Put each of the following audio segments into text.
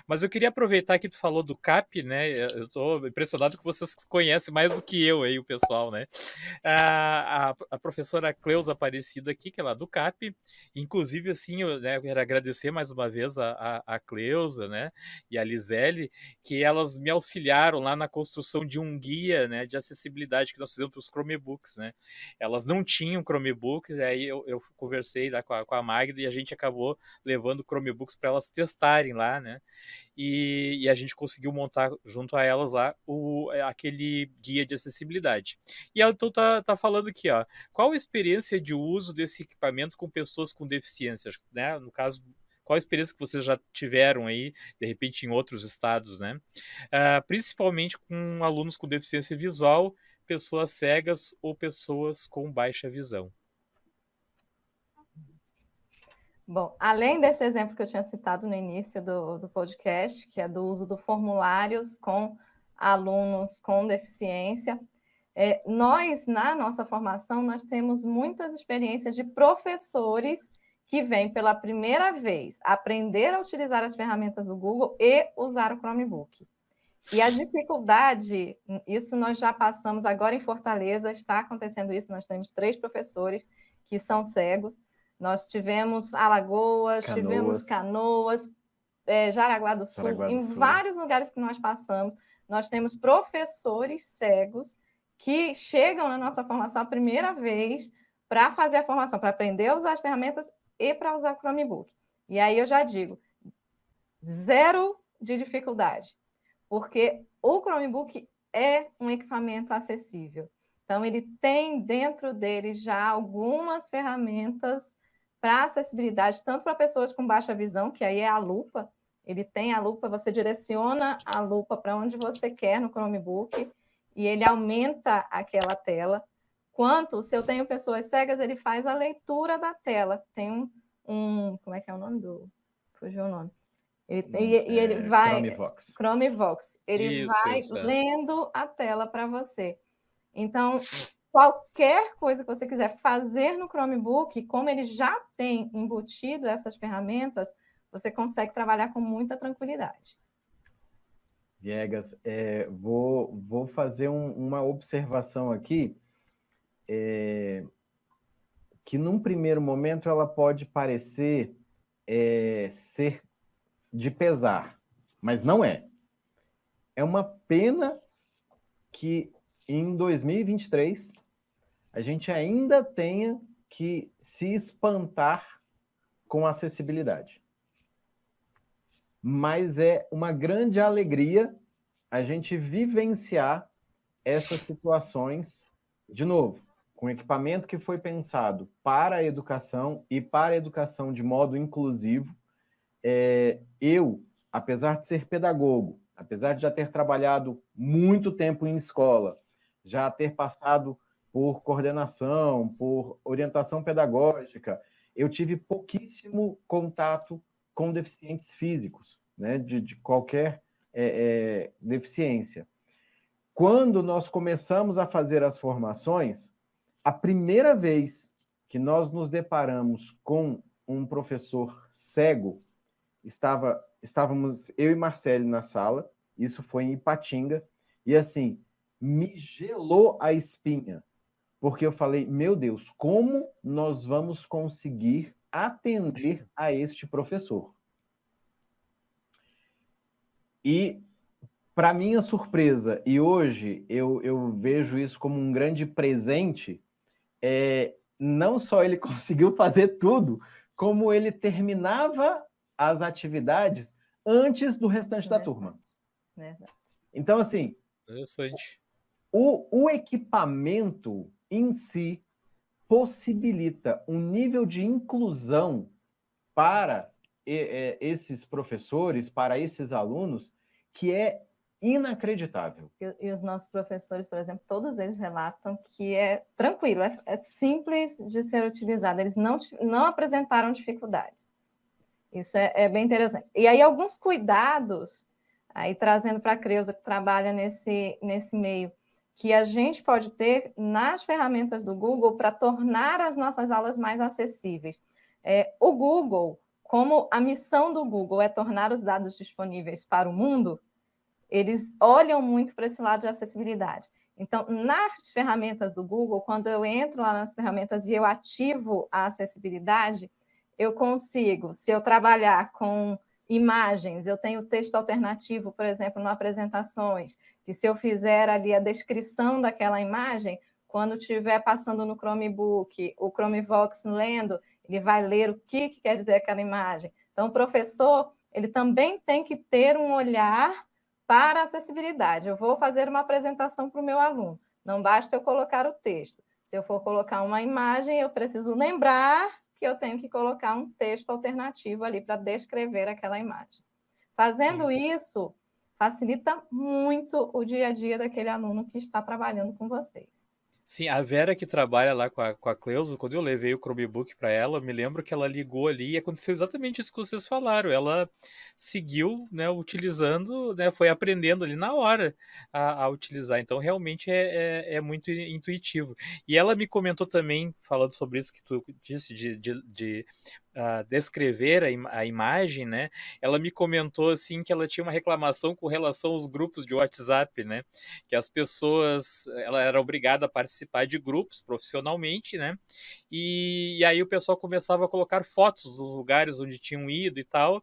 Mas eu queria aproveitar que tu falou do CAP, né? Eu estou impressionado que vocês conhecem mais do que eu aí, o pessoal, né? A professora Cleusa Aparecida aqui, que é lá do CAP, inclusive, assim, eu quero agradecer mais uma vez a Cleusa, né? E a Lisele, que elas me auxiliaram lá na construção de um guia, né, de acessibilidade que nós fizemos para os Chromebooks, né? Elas não tinham Chromebooks, aí eu conversei lá com a Magda e a gente acabou levando Chromebooks para elas testarem lá, né? E a gente conseguiu montar junto a elas lá aquele guia de acessibilidade. E ela então tá falando aqui, ó, qual a experiência de uso desse equipamento com pessoas com deficiências, né? No caso, qual a experiência que vocês já tiveram aí, de repente, em outros estados, né? Principalmente com alunos com deficiência visual, pessoas cegas ou pessoas com baixa visão. Bom, além desse exemplo que eu tinha citado no início do podcast, que é do uso de formulários com alunos com deficiência, nós, na nossa formação, nós temos muitas experiências de professores que vêm pela primeira vez aprender a utilizar as ferramentas do Google e usar o Chromebook. E a dificuldade, isso nós já passamos agora em Fortaleza, está acontecendo isso, nós temos 3 professores que são cegos, nós tivemos Alagoas, tivemos Canoas, Jaraguá do Sul, em vários lugares que nós passamos, nós temos professores cegos que chegam na nossa formação a primeira vez para fazer a formação, para aprender a usar as ferramentas e para usar o Chromebook. E aí eu já digo, 0 de dificuldade, porque o Chromebook é um equipamento acessível. Então, ele tem dentro dele já algumas ferramentas para acessibilidade, tanto para pessoas com baixa visão, que aí é a lupa, ele tem a lupa, você direciona a lupa para onde você quer no Chromebook e ele aumenta aquela tela. Quanto, se eu tenho pessoas cegas, ele faz a leitura da tela. Tem como é que é o nome do... Fugiu o nome. Ele vai... Chromevox. Chromevox. Ele vai Isso. lendo a tela para você. Então, qualquer coisa que você quiser fazer no Chromebook, como ele já tem embutido essas ferramentas, você consegue trabalhar com muita tranquilidade. Viegas, vou fazer uma observação aqui, que num primeiro momento ela pode parecer ser de pesar, mas não é. É uma pena que em 2023 a gente ainda tenha que se espantar com acessibilidade. Mas é uma grande alegria a gente vivenciar essas situações, de novo, com equipamento que foi pensado para a educação e para a educação de modo inclusivo. Eu, apesar de ser pedagogo, apesar de já ter trabalhado muito tempo em escola, já ter passado por coordenação, por orientação pedagógica, eu tive pouquíssimo contato com deficientes físicos, né, de qualquer deficiência. Quando nós começamos a fazer as formações, a primeira vez que nós nos deparamos com um professor cego, estávamos eu e Marcele na sala, isso foi em Ipatinga, e assim, me gelou a espinha, porque eu falei, meu Deus, como nós vamos conseguir atender a este professor? E, para minha surpresa, e hoje eu vejo isso como um grande presente, não só ele conseguiu fazer tudo, como ele terminava as atividades antes do restante da turma. Verdade. Então, assim, o equipamento em si possibilita um nível de inclusão para esses professores, para esses alunos, que é inacreditável. E os nossos professores, por exemplo, todos eles relatam que é tranquilo, é simples de ser utilizado, eles não apresentaram dificuldades. Isso é bem interessante. E aí, alguns cuidados, aí trazendo para a Creuza, que trabalha nesse meio, que a gente pode ter nas ferramentas do Google para tornar as nossas aulas mais acessíveis. O Google, como a missão do Google é tornar os dados disponíveis para o mundo, eles olham muito para esse lado de acessibilidade. Então, nas ferramentas do Google, quando eu entro lá nas ferramentas e eu ativo a acessibilidade, eu consigo, se eu trabalhar com imagens, eu tenho texto alternativo, por exemplo, no apresentações, que se eu fizer ali a descrição daquela imagem, quando estiver passando no Chromebook, o Chromevox lendo, ele vai ler o que quer dizer aquela imagem. Então, o professor, ele também tem que ter um olhar para a acessibilidade. Eu vou fazer uma apresentação para o meu aluno. Não basta eu colocar o texto. Se eu for colocar uma imagem, eu preciso lembrar que eu tenho que colocar um texto alternativo ali para descrever aquela imagem. Fazendo isso, facilita muito o dia a dia daquele aluno que está trabalhando com vocês. Sim, a Vera que trabalha lá com a Cleusa, quando eu levei o Chromebook para ela, eu me lembro que ela ligou ali e aconteceu exatamente isso que vocês falaram. Ela seguiu, né, utilizando, né, foi aprendendo ali na hora a utilizar. Então, realmente é muito intuitivo. E ela me comentou também, falando sobre isso que tu disse, de descrever a imagem, né? Ela me comentou assim que ela tinha uma reclamação com relação aos grupos de WhatsApp, né? Que as pessoas, ela era obrigada a participar de grupos profissionalmente, né? E aí o pessoal começava a colocar fotos dos lugares onde tinham ido e tal,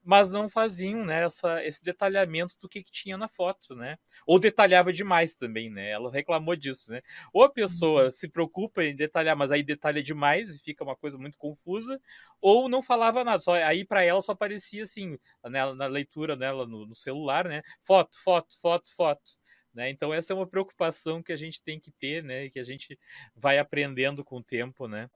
mas não faziam, né, esse detalhamento do que tinha na foto, né? Ou detalhava demais também, né? Ela reclamou disso, né? Ou a pessoa se preocupa em detalhar, mas aí detalha demais e fica uma coisa muito confusa, ou não falava nada, só aí para ela só aparecia assim, na leitura dela no celular, né? Foto, foto, foto, foto. Né? Então essa é uma preocupação que a gente tem que ter, né? E que a gente vai aprendendo com o tempo, né?